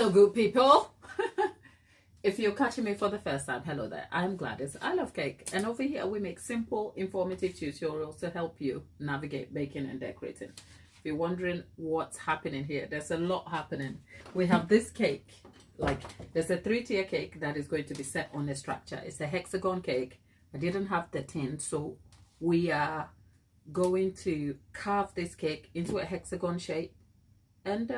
Hello, good people. If you're catching me for the first time, hello there. I'm Gladys. I love cake. And over here, we make simple, informative tutorials to help you navigate baking and decorating. If you're wondering what's happening here, there's a lot happening. We have this cake. There's a 3-tier cake that is going to be set on a structure. It's a hexagon cake. I didn't have the tin, so we are going to carve this cake into a hexagon shape and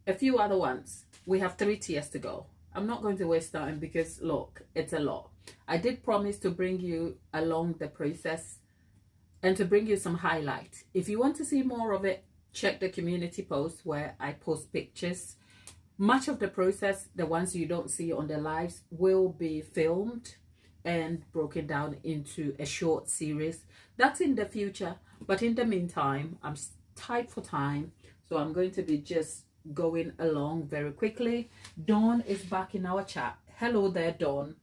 a few other ones. We have 3 tiers to go. I'm not going to waste time because look, it's a lot. I did promise to bring you along the process and to bring you some highlights. If you want to see more of it, check the community post where I post pictures. Much of the process, the ones you don't see on the lives, will be filmed and broken down into a short series. That's in the future, but in the meantime, I'm tight for time, so I'm going to be just going along very quickly. Dawn is back in our chat. Hello there, Dawn.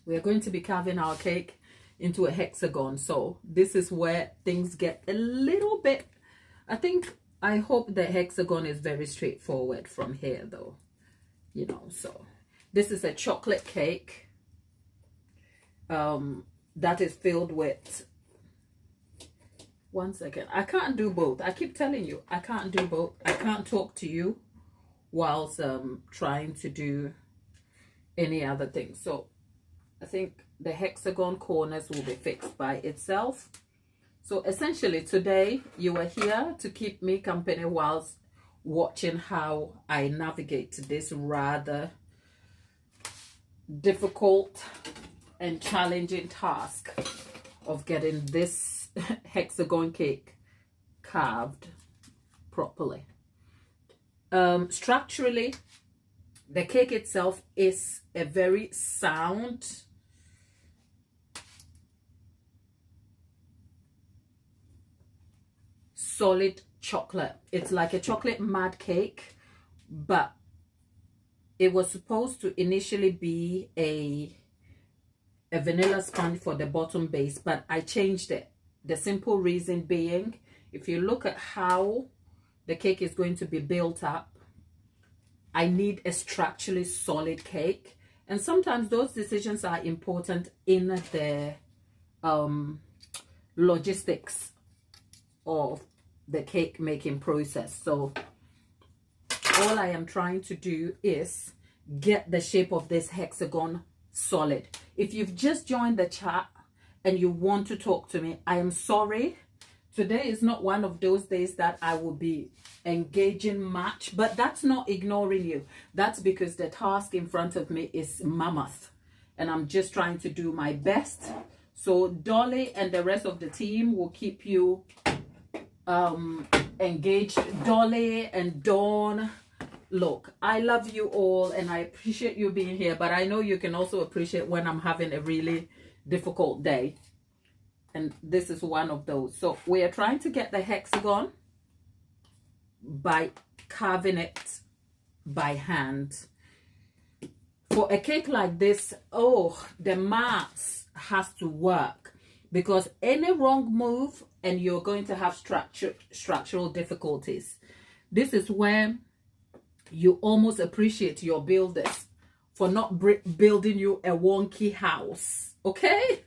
We're going to be carving our cake into a hexagon, so this is where things get a little bit, I hope the hexagon is very straightforward from here though, you know. So this is a chocolate cake that is filled with, one second, I can't do both. I keep telling you, I can't do both. I can't talk to you whilst trying to do any other thing. So I think the hexagon corners will be fixed by itself. So essentially today you are here to keep me company whilst watching how I navigate this rather difficult and challenging task of getting this hexagon cake carved properly. Structurally, the cake itself is a very sound, solid chocolate. It's like a chocolate mud cake, but it was supposed to initially be a vanilla sponge for the bottom base, but I changed it. The simple reason being, if you look at how the cake is going to be built up, I need a structurally solid cake. And sometimes those decisions are important in the logistics of the cake making process. So all I am trying to do is get the shape of this hexagon solid. If you've just joined the chat and you want to talk to me, I am sorry. Today is not one of those days that I will be engaging much, but that's not ignoring you. That's because the task in front of me is mammoth and I'm just trying to do my best. So Dolly and the rest of the team will keep you engaged. Dolly and Dawn, look, I love you all and I appreciate you being here, but I know you can also appreciate when I'm having a really difficult day, and this is one of those. So we are trying to get the hexagon by carving it by hand. For a cake like this, oh, the maths has to work, because any wrong move and you're going to have structural difficulties. This is where you almost appreciate your builders for not building you a wonky house, okay?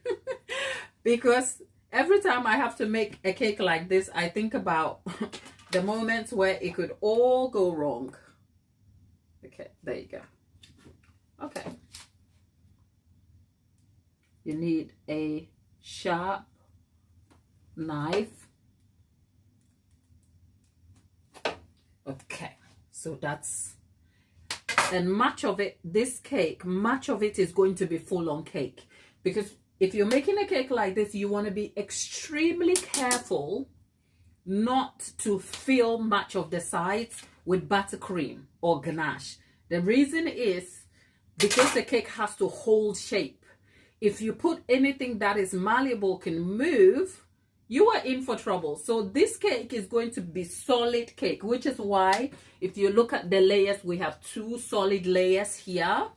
Because every time I have to make a cake like this, I think about the moments where it could all go wrong. Okay, there you go. Okay. You need a sharp knife. Okay, so that's, and much of it, this cake, much of it is going to be full on cake, because if you're making a cake like this, you want to be extremely careful not to fill much of the sides with buttercream or ganache. The reason is because the cake has to hold shape. If you put anything that is malleable, can move, you are in for trouble. So this cake is going to be solid cake, which is why if you look at the layers, we have 2 solid layers here,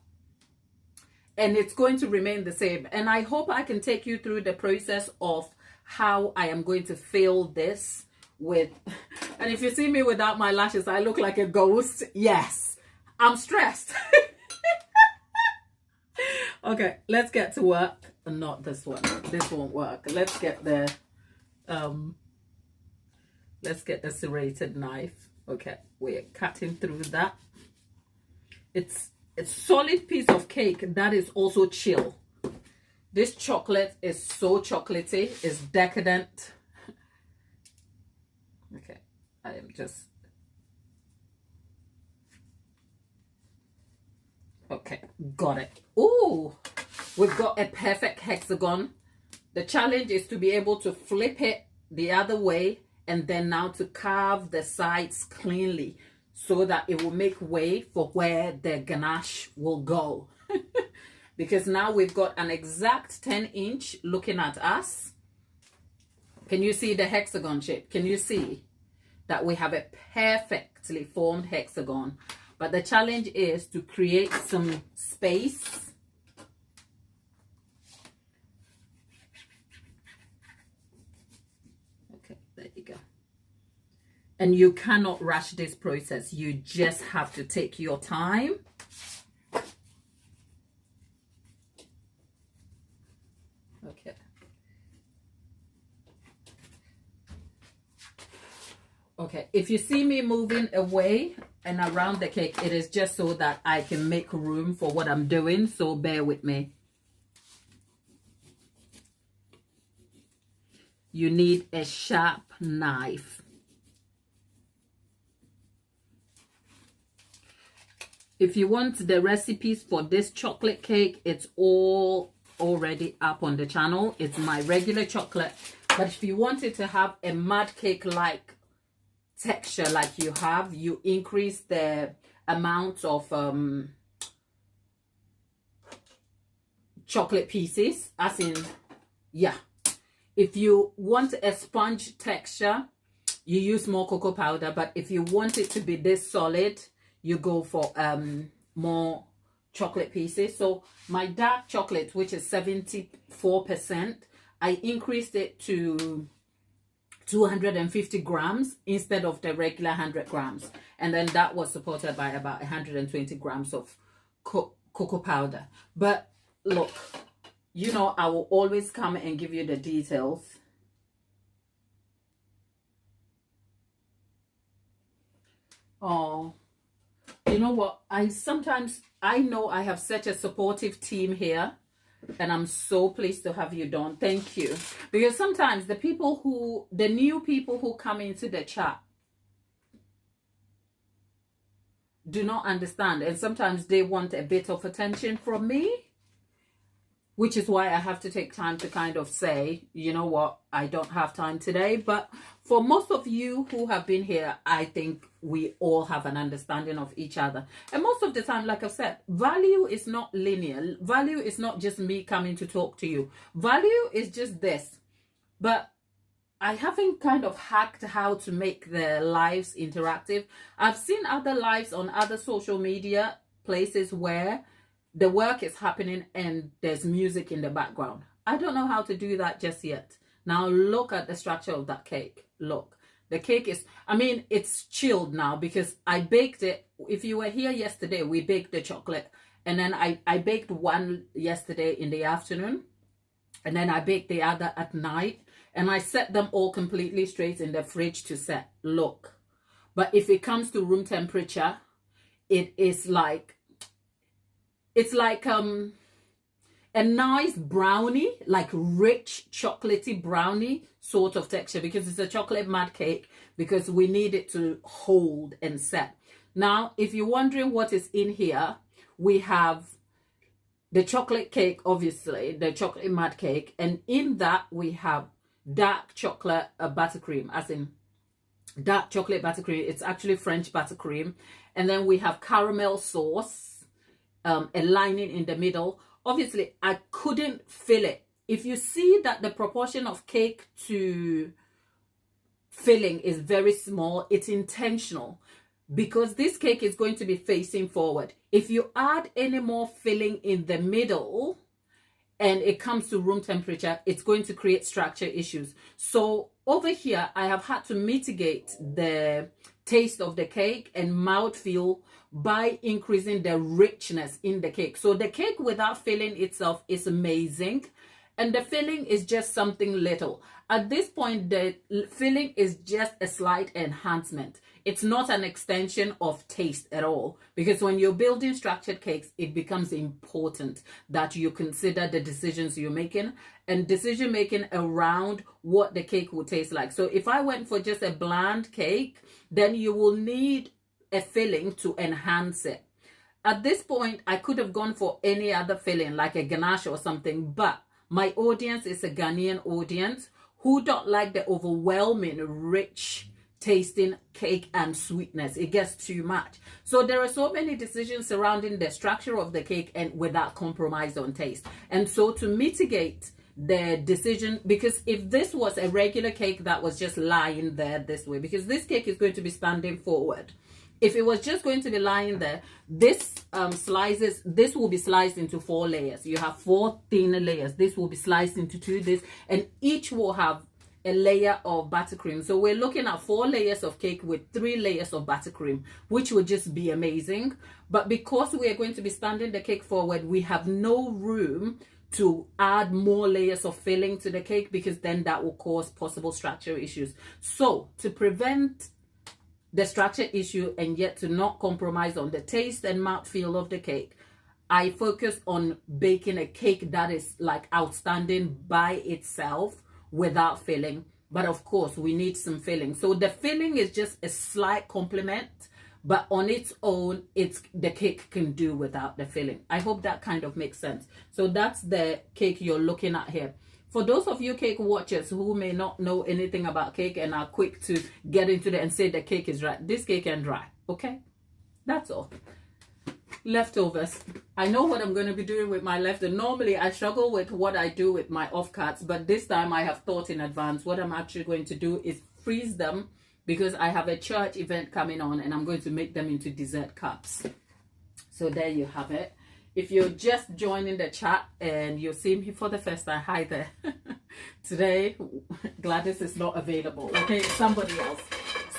and it's going to remain the same. And I hope I can take you through the process of how I am going to fill this with, and if you see me without my lashes, I look like a ghost. Yes, I'm stressed. Okay, let's get to work. Not this one. This won't work. Let's get the serrated knife. Okay, we're cutting through that. It's a solid piece of cake that is also chill. This chocolate is so chocolatey. It's decadent. Okay, I am just... Okay, got it. Ooh, we've got a perfect hexagon. The challenge is to be able to flip it the other way and then now to carve the sides cleanly so that it will make way for where the ganache will go. Because now we've got an exact 10-inch looking at us. Can you see the hexagon shape? Can you see that we have a perfectly formed hexagon? But the challenge is to create some space. Okay, there you go. And you cannot rush this process. You just have to take your time. Okay. Okay, if you see me moving away and around the cake, it is just so that I can make room for what I'm doing, so bear with me. You need a sharp knife. If you want the recipes for this chocolate cake, it's all already up on the channel. It's my regular chocolate, but if you wanted to have a mud cake like texture like you have, you increase the amount of chocolate pieces, as in, yeah, if you want a sponge texture, you use more cocoa powder, but if you want it to be this solid, you go for more chocolate pieces. So my dark chocolate, which is 74%, I increased it to 250 grams instead of the regular 100 grams. And then that was supported by about 120 grams of cocoa powder. But look, you know, I will always come and give you the details. Oh, you know what? I know I have such a supportive team here. And I'm so pleased to have you, Dawn. Thank you. Because sometimes the new people who come into the chat do not understand. And sometimes they want a bit of attention from me, which is why I have to take time to kind of say, you know what, I don't have time today. But for most of you who have been here, I think we all have an understanding of each other. And most of the time, like I've said, value is not linear. Value is not just me coming to talk to you. Value is just this. But I haven't kind of hacked how to make the lives interactive. I've seen other lives on other social media places where the work is happening and there's music in the background. I don't know how to do that just yet. Now look at the structure of that cake. Look, the cake is, I mean, it's chilled now because I baked it. If you were here yesterday, we baked the chocolate. And then I baked one yesterday in the afternoon. And then I baked the other at night. And I set them all completely straight in the fridge to set. Look. But if it comes to room temperature, it is like, it's like a nice brownie, like rich chocolatey brownie sort of texture, because it's a chocolate mud cake, because we need it to hold and set. Now, if you're wondering what is in here, we have the chocolate cake, obviously, the chocolate mud cake. And in that, we have dark chocolate buttercream, as in dark chocolate buttercream. It's actually French buttercream. And then we have caramel sauce. A lining in the middle. Obviously, I couldn't fill it. If you see that the proportion of cake to filling is very small, it's intentional because this cake is going to be facing forward. If you add any more filling in the middle, and it comes to room temperature, it's going to create structure issues. So over here, I have had to mitigate the taste of the cake and mouthfeel by increasing the richness in the cake. So the cake without filling itself is amazing, and the filling is just something little. At this point, the filling is just a slight enhancement. It's not an extension of taste at all, because when you're building structured cakes, it becomes important that you consider the decisions you're making and decision making around what the cake will taste like. So if I went for just a bland cake, then you will need a filling to enhance it. At this point, I could have gone for any other filling like a ganache or something, but my audience is a Ghanaian audience who don't like the overwhelming, rich tasting cake and sweetness. It gets too much. So there are so many decisions surrounding the structure of the cake and without compromise on taste. And so to mitigate the decision, because if this was a regular cake that was just lying there this way, because this cake is going to be standing forward. If it was just going to be lying there, this this will be sliced into 4 layers. You have 4 thin layers. This will be sliced into 2, and each will have a layer of buttercream. So we're looking at 4 layers of cake with 3 layers of buttercream, which would just be amazing. But because we are going to be standing the cake forward, we have no room to add more layers of filling to the cake, because then that will cause possible structure issues. So to prevent the structure issue and yet to not compromise on the taste and mouthfeel of the cake, I focus on baking a cake that is like outstanding by itself without filling. But of course, we need some filling. So the filling is just a slight complement, but on its own, the cake can do without the filling. I hope that kind of makes sense. So that's the cake you're looking at here. For those of you cake watchers who may not know anything about cake and are quick to get into it and say the cake is dry, this cake can dry, okay? That's all. Leftovers. I know what I'm going to be doing with my leftovers. Normally, I struggle with what I do with my off-cuts, but this time I have thought in advance. What I'm actually going to do is freeze them, because I have a church event coming on and I'm going to make them into dessert cups. So there you have it. If you're just joining the chat and you're seeing me for the first time, hi there. Today, Gladys is not available, okay? Somebody else.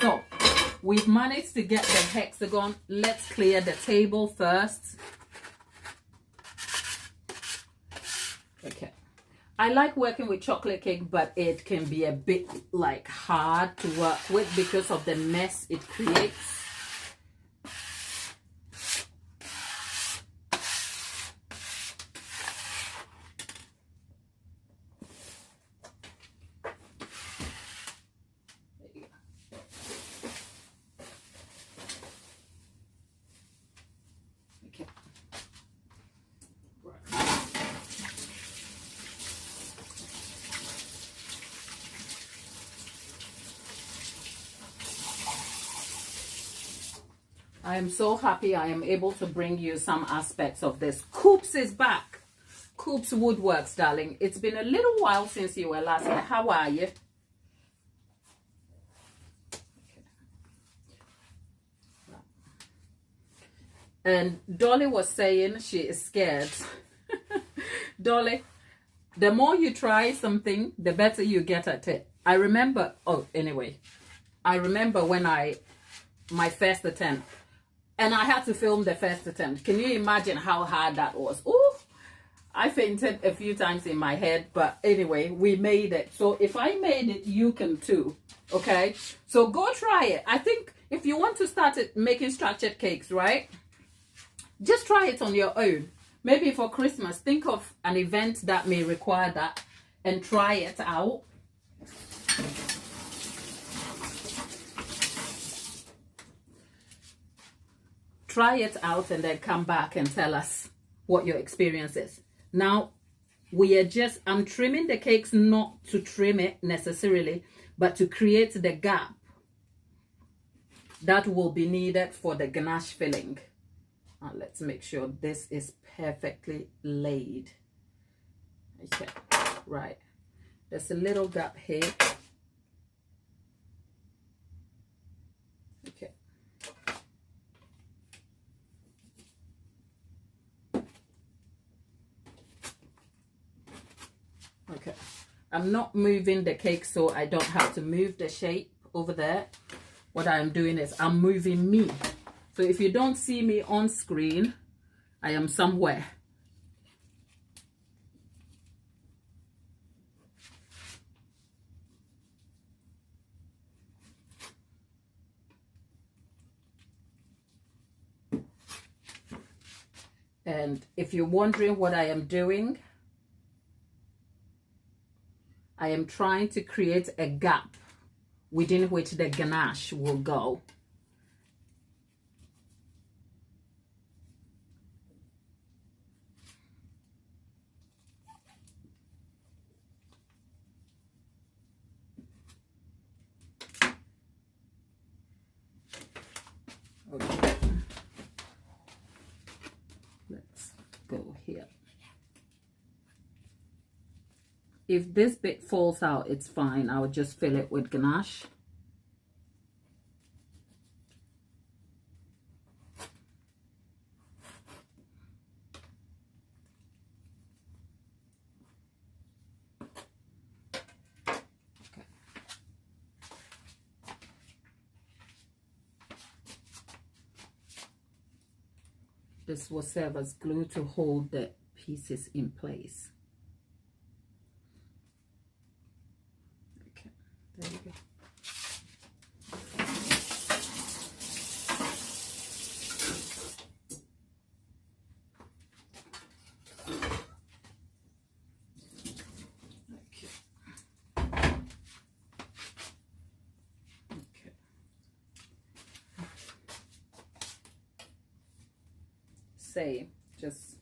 So, we've managed to get the hexagon. Let's clear the table first. Okay. I like working with chocolate cake, but it can be a bit like hard to work with because of the mess it creates. I am so happy I am able to bring you some aspects of this. Coops is back. Coops Woodworks, darling. It's been a little while since you were last here. How are you? And Dolly was saying she is scared. Dolly, the more you try something, the better you get at it. I remember, I remember when my first attempt, and I had to film the first attempt. Can you imagine how hard that was? Ooh, I fainted a few times in my head, but anyway, we made it. So if I made it, you can too, okay? So go try it. I think if you want to start making structured cakes, right? Just try it on your own. Maybe for Christmas, think of an event that may require that and try it out. Try it out and then come back and tell us what your experience is. Now, I'm trimming the cakes not to trim it necessarily, but to create the gap that will be needed for the ganache filling. Let's make sure this is perfectly laid. Okay, right. There's a little gap here. Okay. Okay, I'm not moving the cake so I don't have to move the shape over there. What I'm doing is I'm moving me. So if you don't see me on screen, I am somewhere. And if you're wondering what I am doing, I am trying to create a gap within which the ganache will go. Okay. Let's go here. If this bit falls out, it's fine. I'll just fill it with ganache. Okay. This will serve as glue to hold the pieces in place. Okay, there you go. Same, just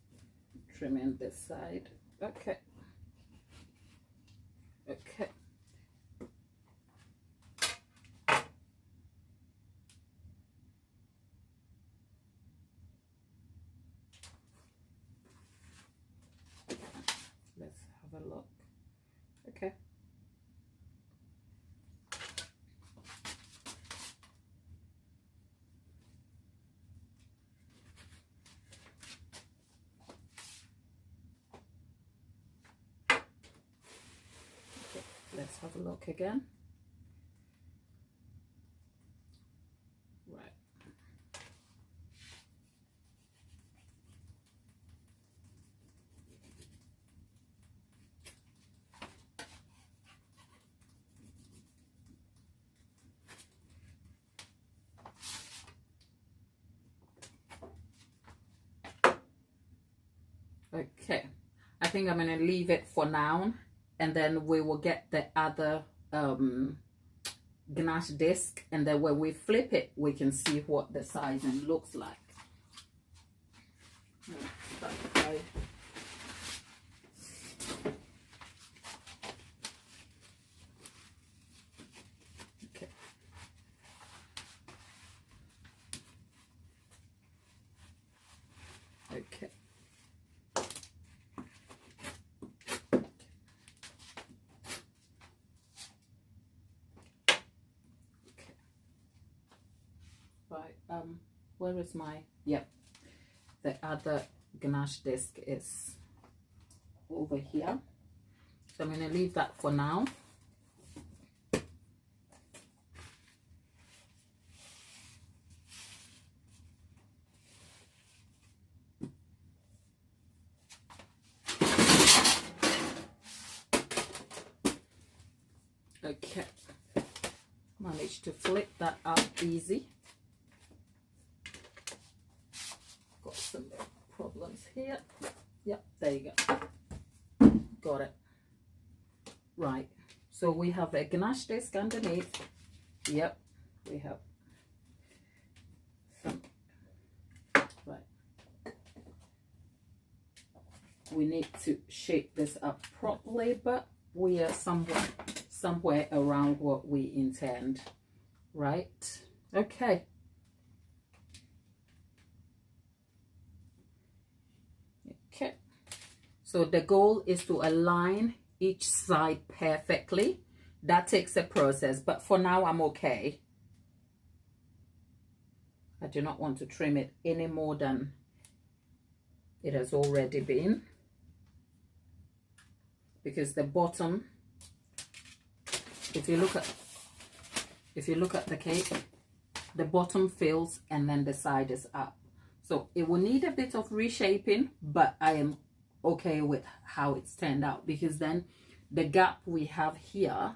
trimming this side. Okay. Okay. Let's have a look. Okay. Let's have a look again. Right. Okay. I think I'm going to leave it for now, and then we will get the other ganache disc, and then when we flip it we can see what the sizing looks like. Okay. Okay. Right, where is my, yep, the other ganache disc is over here, so I'm going to leave that for now. Okay, managed to flip that up easy. Got some problems here. Yep, there you go. Got it. Right, so we have a ganache disc underneath. Yep, we have some. Right, we need to shape this up properly, but we are somewhere around what we intend. Right, okay. Okay, so the goal is to align each side perfectly. That takes a process, but for now I'm okay. I do not want to trim it any more than it has already been, because the bottom, if you look at the cake, the bottom fills and then the side is up. So it will need a bit of reshaping, but I am okay with how it's turned out, because then the gap we have here,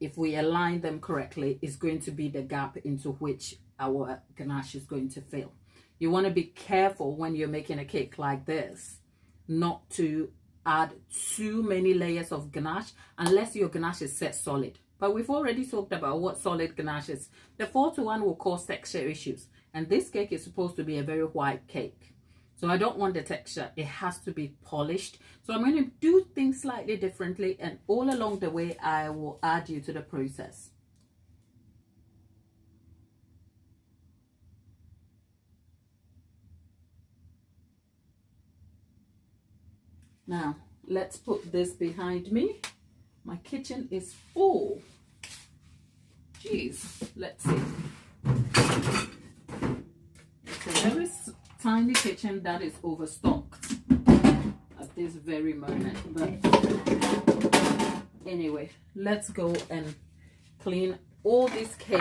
if we align them correctly, is going to be the gap into which our ganache is going to fill. You want to be careful when you're making a cake like this not to add too many layers of ganache unless your ganache is set solid. But we've already talked about what solid ganache is. The 4-to-1 will cause texture issues, and this cake is supposed to be a very white cake. So I don't want the texture. It has to be polished. So I'm going to do things slightly differently, and all along the way I will add you to the process. Now let's put this behind me. My kitchen is full. Jeez, let's see. It's a very tiny kitchen that is overstocked at this very moment. But anyway, let's go and clean all this cake.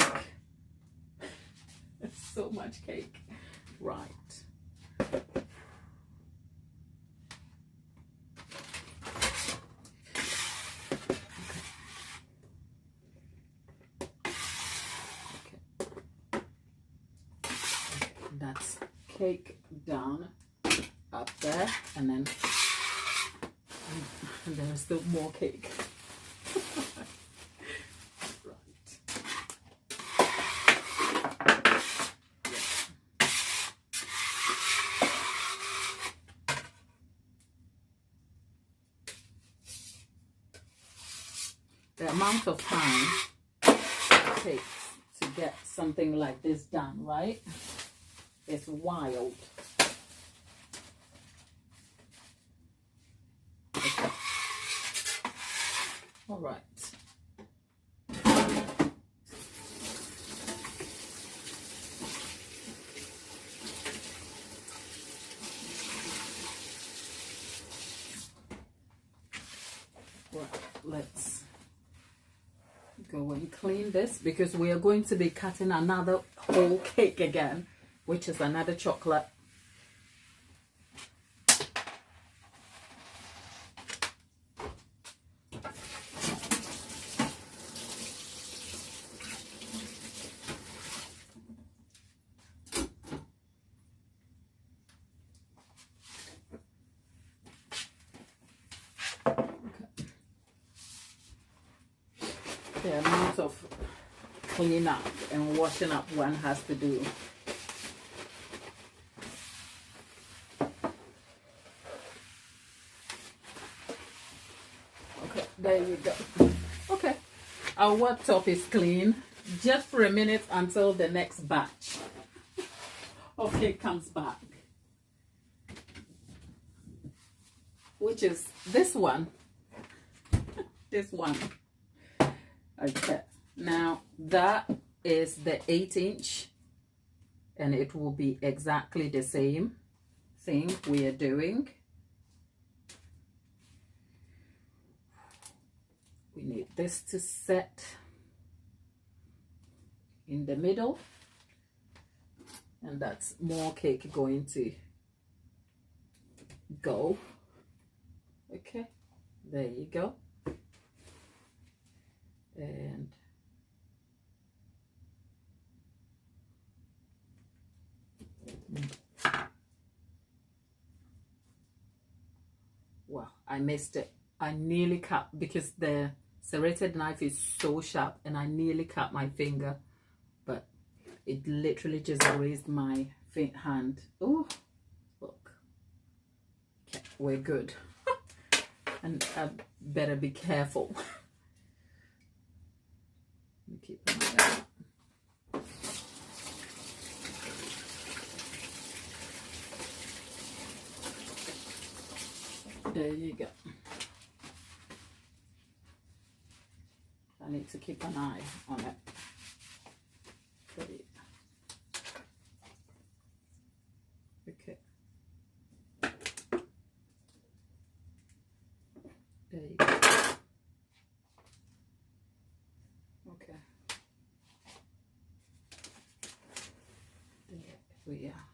It's so much cake. Right. That's cake down up there, and then there's still more cake. Right. The amount of time it takes to get something like this done, right? It's wild. Okay. All right. Right, let's go and clean this, because we are going to be cutting another whole cake again, which is another chocolate. The amount of cleaning up and washing up one has to do. Okay, there you go. Okay, our worktop is clean just for a minute until the next batch of cake comes back, which is this one. This one. Okay, now that is the 8-inch, and it will be exactly the same thing we are doing. We need this to set in the middle, and that's more cake going to go. Okay, there you go. And wow, I missed it. I nearly cut, because the serrated knife is so sharp, and I nearly cut my finger, but it literally just grazed my hand. Oh, look. Okay, we're good. And I better be careful. Keep an eye out. There you go. I need to keep an eye on it. Okay. we are.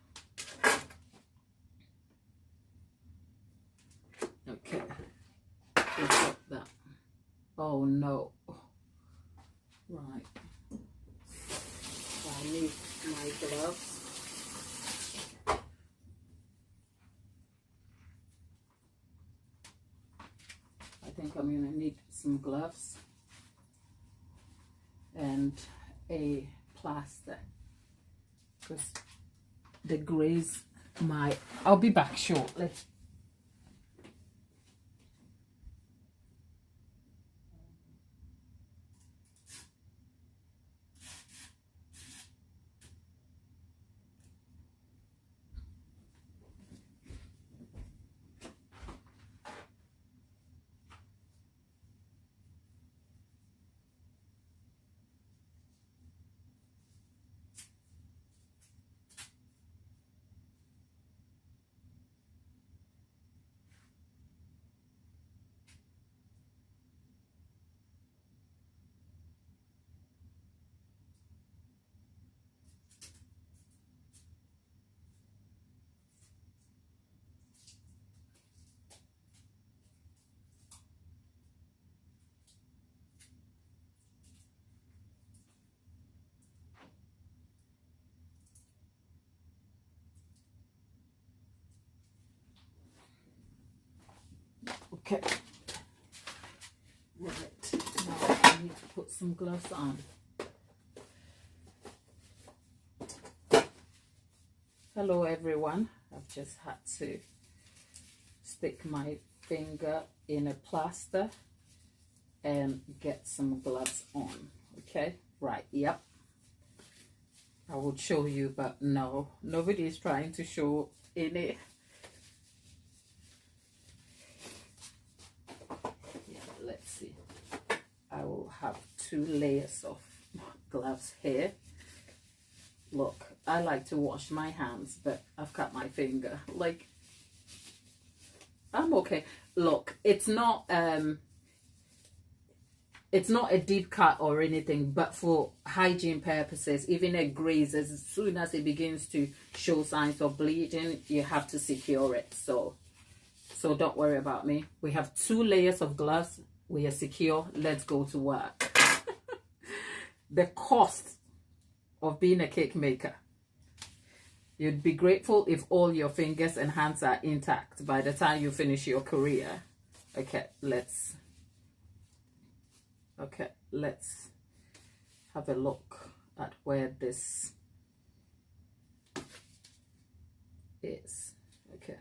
Okay, we've got that. Oh no. Right. I need my gloves. I think I'm gonna need some gloves and a plaster because the grays might. I'll be back shortly. Okay. Right. Now I need to put some gloves on. Hello everyone. I've just had to stick my finger in a plaster and get some gloves on. Okay. Right. Yep. I would show you, but no, nobody is trying to show in it. Let's see. I will have 2 layers of gloves here. Look, I like to wash my hands, but I've cut my finger. Like, I'm okay. Look, it's not a deep cut or anything, but for hygiene purposes, even a graze, as soon as it begins to show signs of bleeding, you have to secure it. So don't worry about me. We have 2 layers of gloves. We are secure. Let's go to work. The cost of being a cake maker. You'd be grateful if all your fingers and hands are intact by the time you finish your career. Okay, let's have a look at where this is. Okay.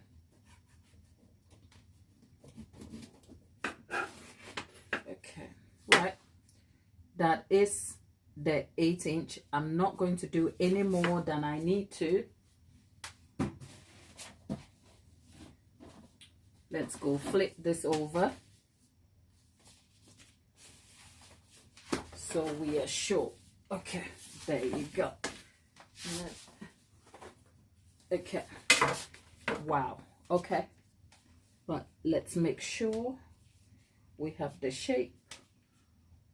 Okay, right. That is the 8-inch. I'm not going to do any more than I need to. Let's go flip this over so we are sure. Okay, there you go. Okay, wow. Okay, but let's make sure we have the shape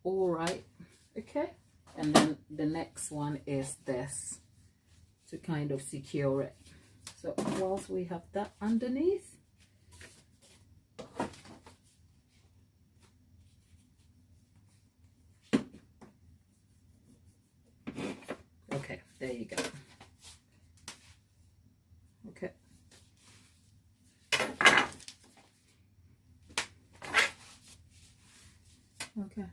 all right. Okay, and then the next one is this to kind of secure it. So whilst we have that underneath, okay, there you go. Okay. Okay.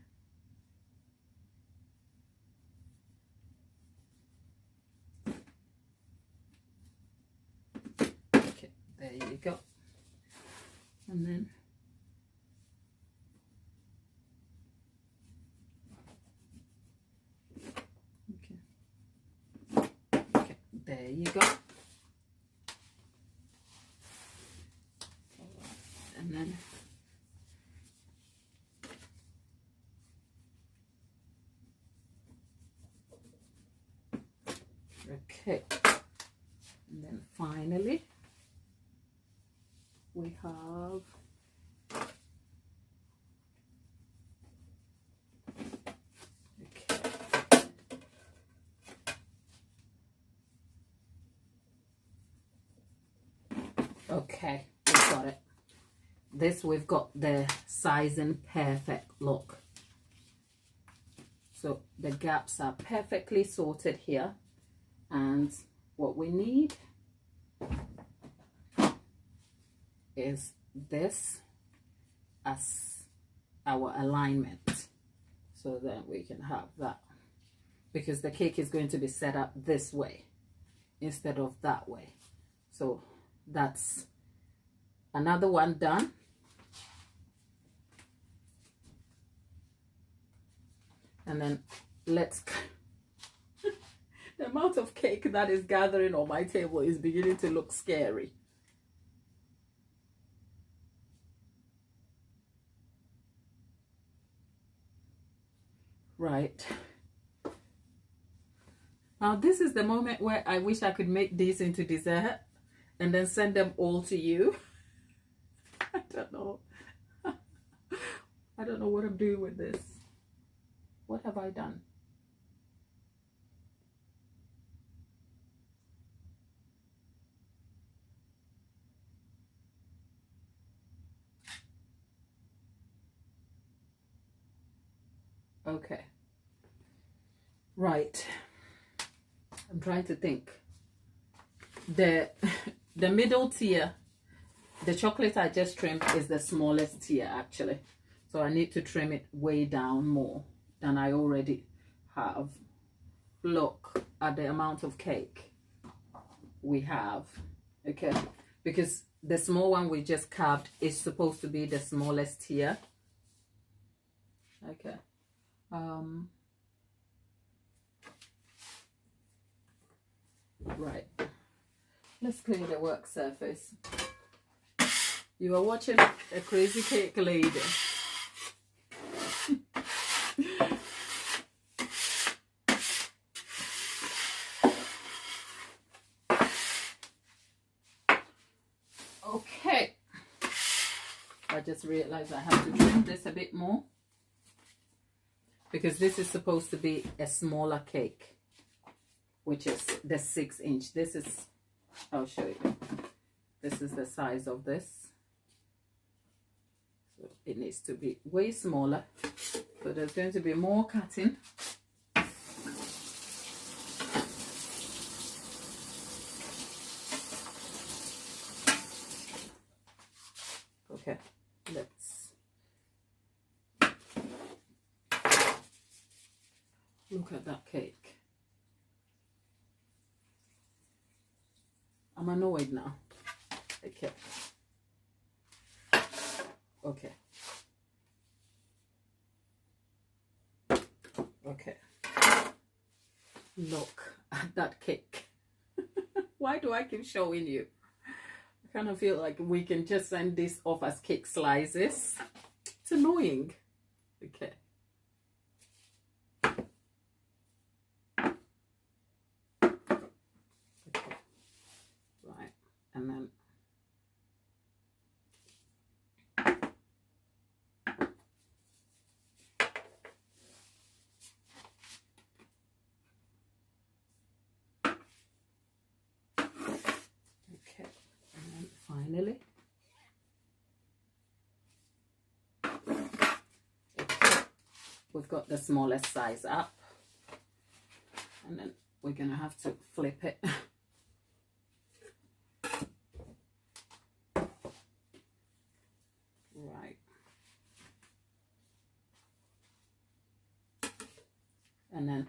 Okay, there you go. And then okay, there you go. And then okay, and then finally we have okay. Okay, we've got it. This, we've got the sizing perfect, look. So the gaps are perfectly sorted here. And what we need is this as our alignment. So then we can have that. Because the cake is going to be set up this way instead of that way. So that's another one done. And then let's, the amount of cake that is gathering on my table is beginning to look scary. Right. Now this is the moment where I wish I could make these into dessert and then send them all to you. I don't know. I don't know what I'm doing with this. What have I done? Okay. Right. I'm trying to think. The middle tier, the chocolate I just trimmed is the smallest tier actually. So I need to trim it way down more than I already have. Look at the amount of cake we have. Okay. Because the small one we just carved is supposed to be the smallest tier. Okay. Right, let's clean the work surface. You are watching a crazy cake lady. Okay, I just realized I have to trim this a bit more because this is supposed to be a smaller cake, which is the 6-inch. This is, I'll show you. This is the size of this. So it needs to be way smaller. So there's going to be more cutting. Okay, let's look at that cake. I'm annoyed now. Okay. Okay. Okay. Look at that cake. Why do I keep showing you? I kind of feel like we can just send this off as cake slices. It's annoying. Okay. And then okay, and then finally okay, we've got the smallest size up, and then we're gonna have to flip it. Right. And then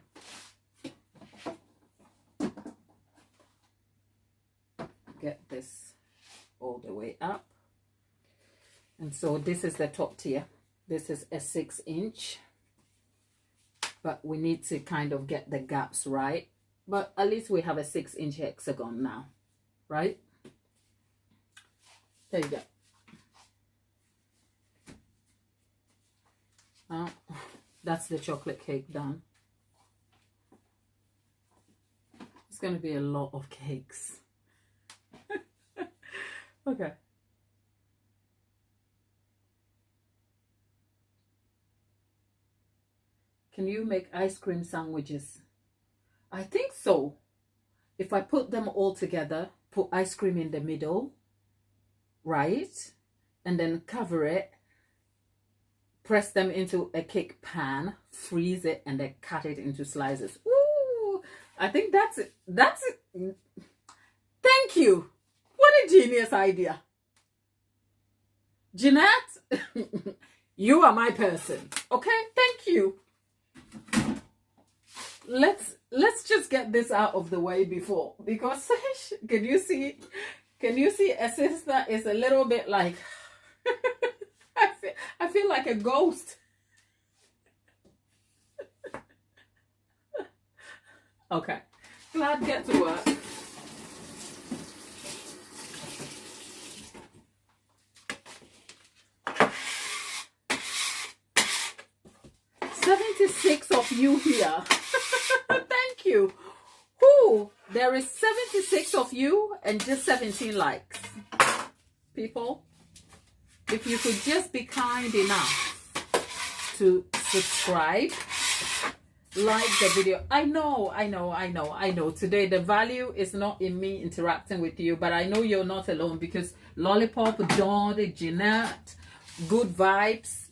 get this all the way up. And so this is the top tier. This is a 6-inch. But we need to kind of get the gaps right. But at least we have a 6-inch hexagon now. Right? There you go. That's the chocolate cake done. It's going to be a lot of cakes. Okay. Can you make ice cream sandwiches? I think so. If I put them all together, put ice cream in the middle, right? And then cover it, press them into a cake pan, freeze it, and then cut it into slices. Ooh, I think that's it. That's it. Thank you. What a genius idea. Jeanette, you are my person. Okay, thank you. Let's just get this out of the way before, because can you see a sister is a little bit like I feel like a ghost. Okay, glad get to work. "76 of you here." Thank you. Whoo, there is 76 of you and just 17 likes. People, if you could just be kind enough to subscribe, like the video. I know. Today the value is not in me interacting with you, but I know you're not alone, because Lollipop, Dawn, Jeanette, Good Vibes,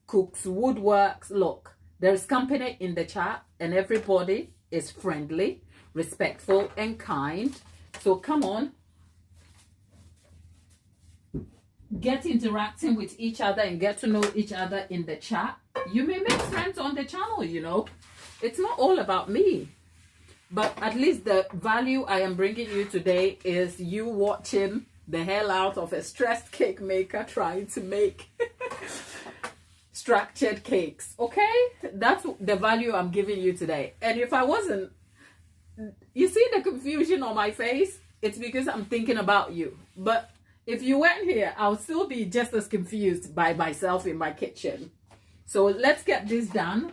Cooks, Woodworks. Look, there's company in the chat and everybody is friendly, respectful, and kind. So come on, get interacting with each other and get to know each other in the chat. You may make friends on the channel, you know. It's not all about me, but at least the value I am bringing you today is you watching the hell out of a stressed cake maker trying to make structured cakes. Okay, that's the value I'm giving you today. And if I wasn't, you see the confusion on my face, it's because I'm thinking about you. But if you weren't here, I'll still be just as confused by myself in my kitchen. So let's get this done.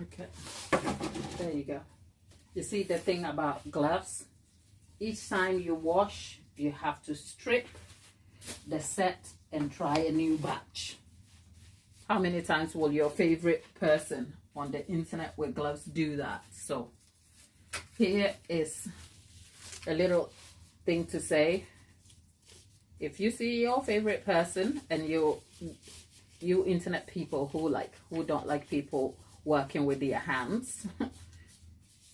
Okay, there you go. You see the thing about gloves, each time you wash you have to strip the set and try a new batch. How many times will your favorite person on the internet with gloves do that? So here is a little thing to say. If you see your favorite person, and you internet people who don't like people working with their hands,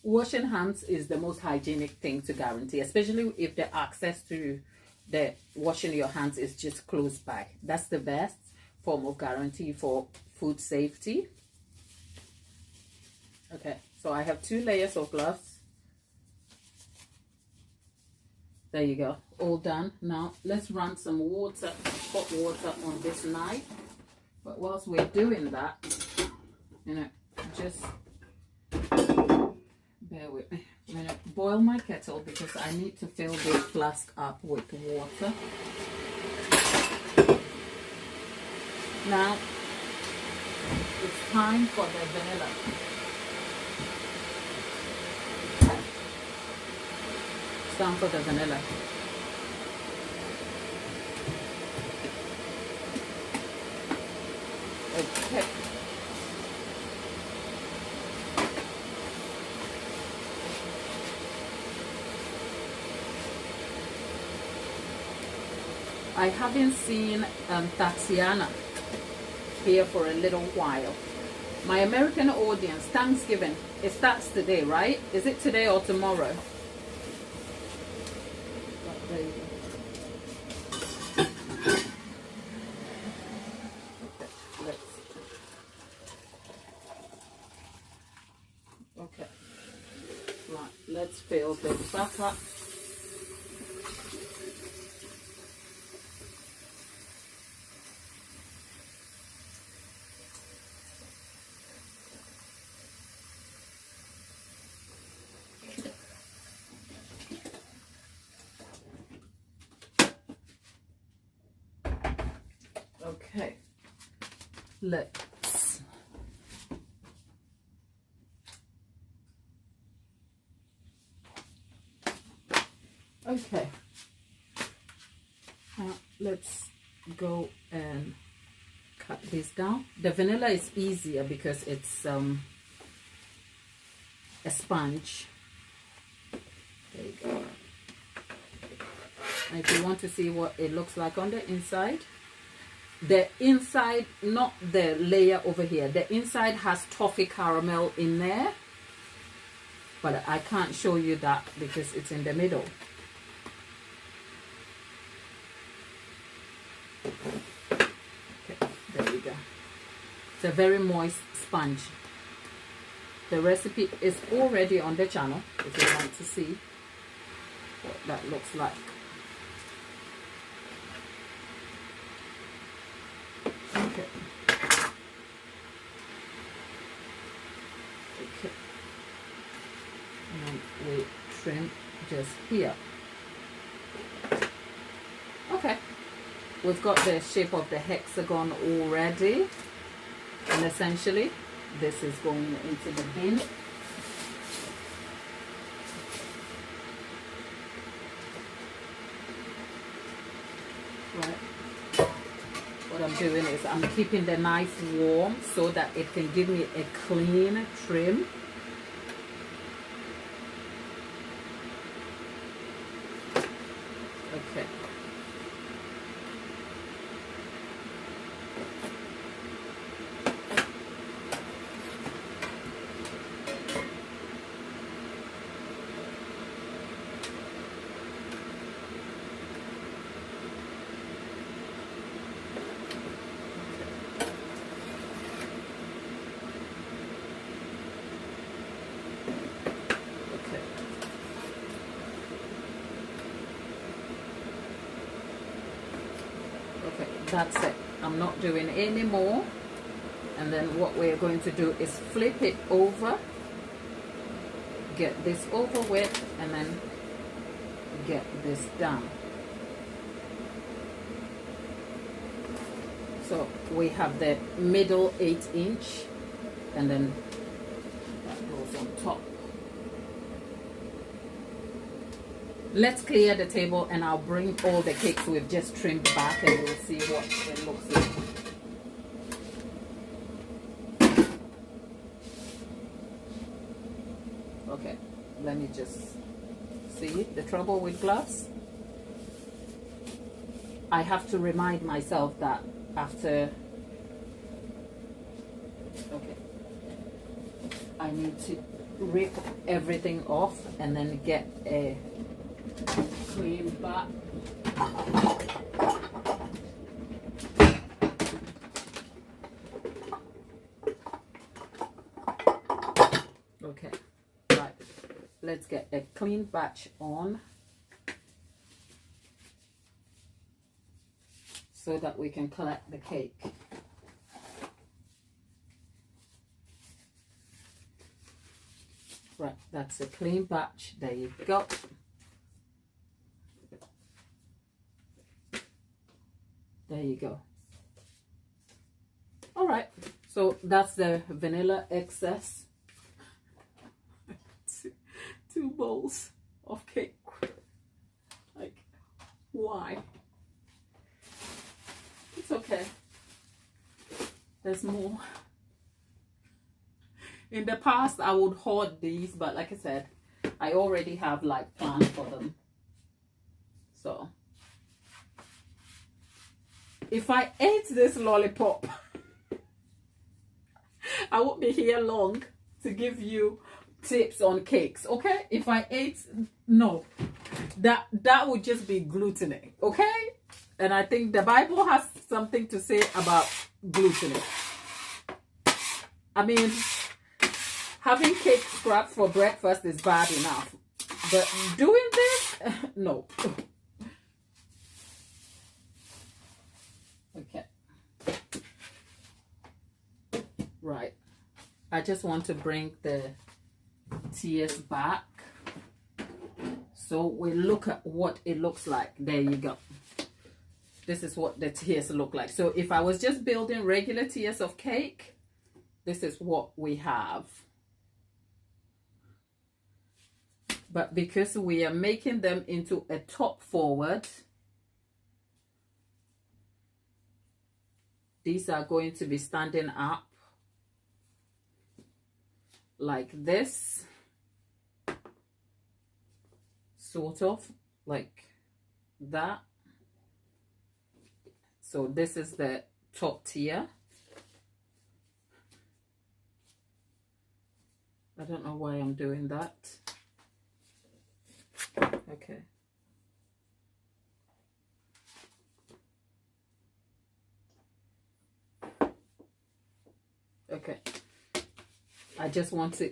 washing hands is the most hygienic thing to guarantee, especially if the access to the washing your hands is just close by. That's the best form of guarantee for food safety. Okay, so I have 2 layers of gloves. There you go, all done. Now let's run some water, hot water on this knife. But whilst we're doing that, you know, just bear with me. I'm gonna boil my kettle because I need to fill this flask up with water. Now it's time for the vanilla. It's time for the vanilla. Okay. I haven't seen Tatiana here for a little while. My American audience, Thanksgiving, it starts today, right? Is it today or tomorrow? There you go. Okay, right, let's fill this back up. Okay, let's okay, now let's go and cut this down. The vanilla is easier because it's a sponge. There you go. And if you want to see what it looks like on the inside, not the layer over here, the inside has toffee caramel in there, but I can't show you that because it's in the middle. Okay, there you go. It's a very moist sponge. The recipe is already on the channel if you want to see what that looks like. Okay. Okay. And we trim just here. Okay. We've got the shape of the hexagon already. And essentially, this is going into the bin. Right. What I'm doing is I'm keeping the knife warm so that it can give me a clean trim. Okay. Okay, that's it. I'm not doing any more. And then what we're going to do is flip it over, get this over with, and then get this down. So we have the middle 8-inch, and then that goes on top. Let's clear the table and I'll bring all the cakes we've just trimmed back and we'll see what it looks like. Okay, let me just see the trouble with gloves. I have to remind myself that after, okay, I need to rip everything off and then get a clean back. Okay, right, let's get a clean batch on so that we can collect the cake. Right, that's a clean batch. There you go. There you go. All right, so that's the vanilla excess. Two bowls of cake. Like, why? It's okay. There's more. In the past, I would hoard these, but like I said, I already have like plans for them. So if I ate this lollipop, I won't be here long to give you tips on cakes, okay? If I ate, no, that would just be gluttony, okay? And I think the Bible has something to say about gluttony. I mean, having cake scraps for breakfast is bad enough, but doing this, no. Okay. Right. I just want to bring the tears back so we look at what it looks like. There you go. this is what the tiers look like. So if I was just building regular tiers of cake, this is what we have. But because we are making them into a top forward, these are going to be standing up like this, sort of like that. So this is the top tier. I don't know why I'm doing that. Okay. Okay. I just want to,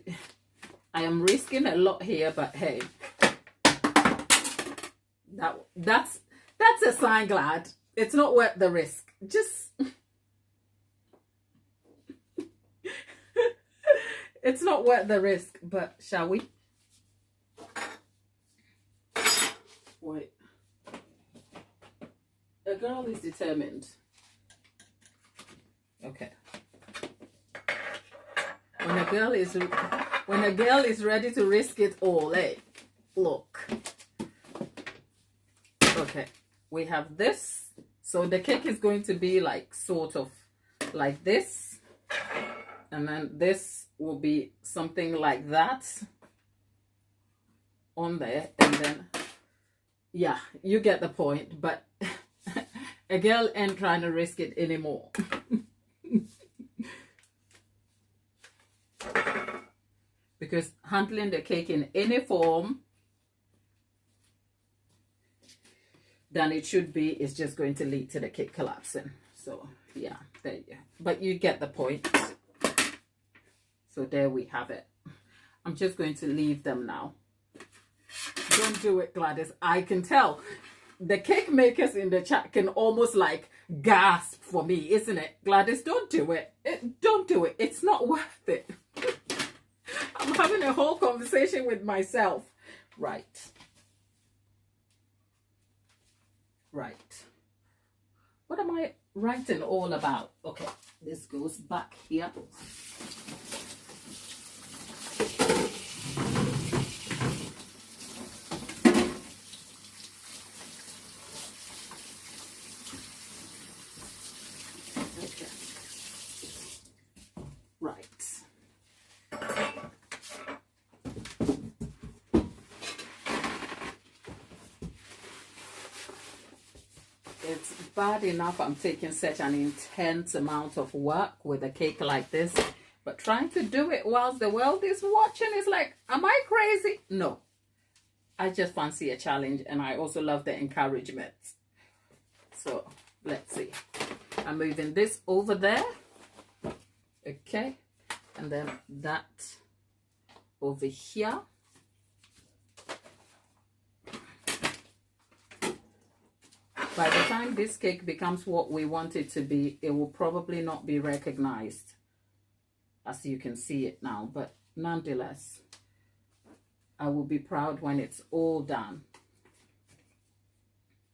I am risking a lot here, but hey, that's a sign, glad. It's not worth the risk. Just, it's not worth the risk, but shall we? Wait. A girl is determined. Okay. When a girl is ready to risk it all, eh? Look. Okay. We have this. So the cake is going to be like sort of like this. And then this will be something like that on there. And then, yeah, you get the point. But a girl ain't trying to risk it anymore. Because handling the cake in any form than it should be is just going to lead to the cake collapsing. So yeah, there you go. But you get the point. So there we have it. I'm just going to leave them now. Don't do it, Gladys. I can tell the cake makers in the chat can almost like gasp for me, isn't it? Gladys, don't do it. Don't do it. It's not worth it. I'm having a whole conversation with myself. Right. Right. What am I writing all about? Okay, this goes back here. Okay. Right. It's bad enough I'm taking such an intense amount of work with a cake like this, but trying to do it whilst the world is watching is like, am I crazy? No, I just fancy a challenge, and I also love the encouragement. So let's see. I'm moving this over there. Okay, and then that over here. By the time this cake becomes what we want it to be, it will probably not be recognized as you can see it now. But nonetheless, I will be proud when it's all done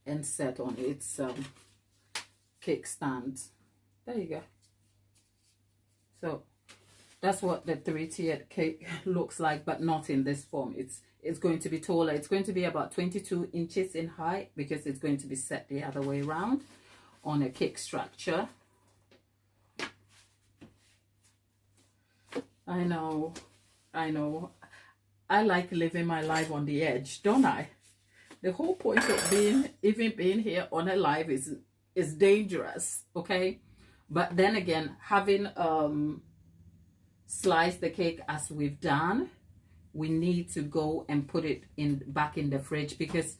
and set on its cake stand. There you go. So that's what the 3-tiered cake looks like, but not in this form. It's going to be taller. It's going to be about 22 inches in height because it's going to be set the other way around on a cake structure. I know. I like living my life on the edge, don't I? The whole point of being here on a live is dangerous, okay? But then again, having sliced the cake as we've done, we need to go and put it back in the fridge, because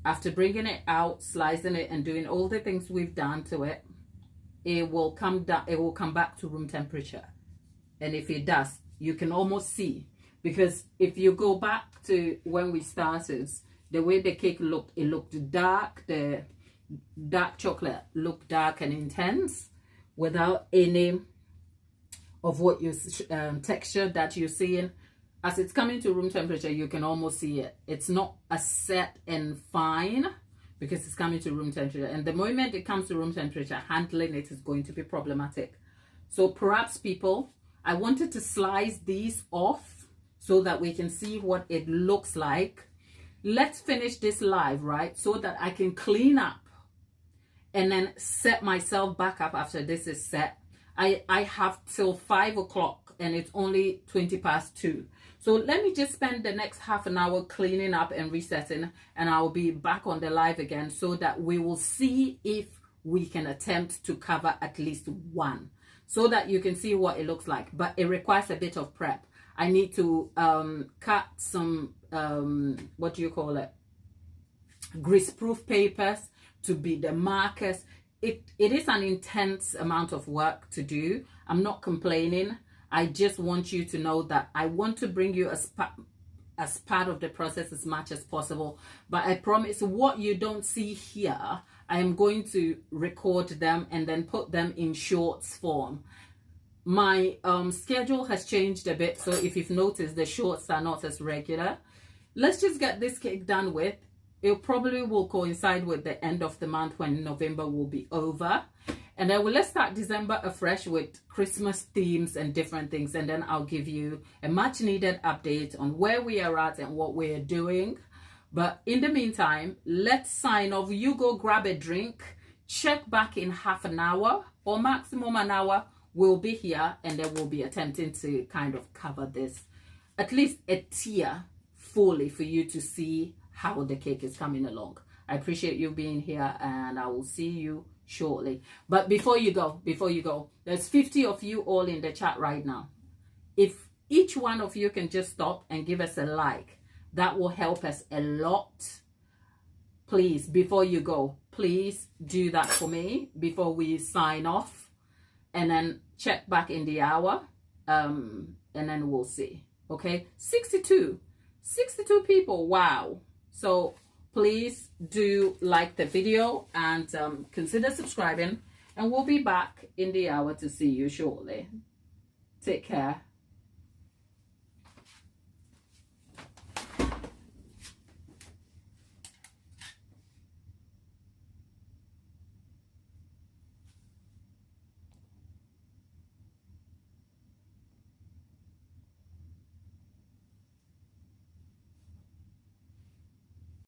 after bringing it out, slicing it, and doing all the things we've done to it, it will come down. It will come back to room temperature. And if it does, you can almost see, because if you go back to when we started, the way the cake looked, it looked dark. The dark chocolate looked dark and intense without any of what you texture that you're seeing. As it's coming to room temperature, you can almost see it. It's not as set and fine because it's coming to room temperature. And the moment it comes to room temperature, handling it is going to be problematic. So perhaps people, I wanted to slice these off so that we can see what it looks like. Let's finish this live, right? So that I can clean up and then set myself back up after this is set. I have till 5 o'clock and it's only 20 past 2. So let me just spend the next half an hour cleaning up and resetting, and I'll be back on the live again so that we will see if we can attempt to cover at least one, so that you can see what it looks like. But it requires a bit of prep. I need to cut some, what do you call it? Greaseproof papers to be the markers. It is an intense amount of work to do. I'm not complaining. I just want you to know that I want to bring you as part of the process as much as possible. But I promise what you don't see here, I am going to record them and then put them in shorts form. My schedule has changed a bit, so if you've noticed, the shorts are not as regular. Let's just get this cake done with. It probably will coincide with the end of the month when November will be over. And then let's start December afresh with Christmas themes and different things. And then I'll give you a much needed update on where we are at and what we're doing. But in the meantime, let's sign off. You go grab a drink, check back in half an hour or maximum an hour. We'll be here and then we'll be attempting to kind of cover this, at least a tier fully, for you to see how the cake is coming along. I appreciate you being here and I will see you shortly. But before you go, there's 50 of you all in the chat right now. If each one of you can just stop and give us a like, that will help us a lot. Please, before you go, please do that for me before we sign off, and then check back in the hour, and then we'll see. Okay, 62 people. Wow. So please do like the video and consider subscribing, and we'll be back in the hour to see you shortly. Take care.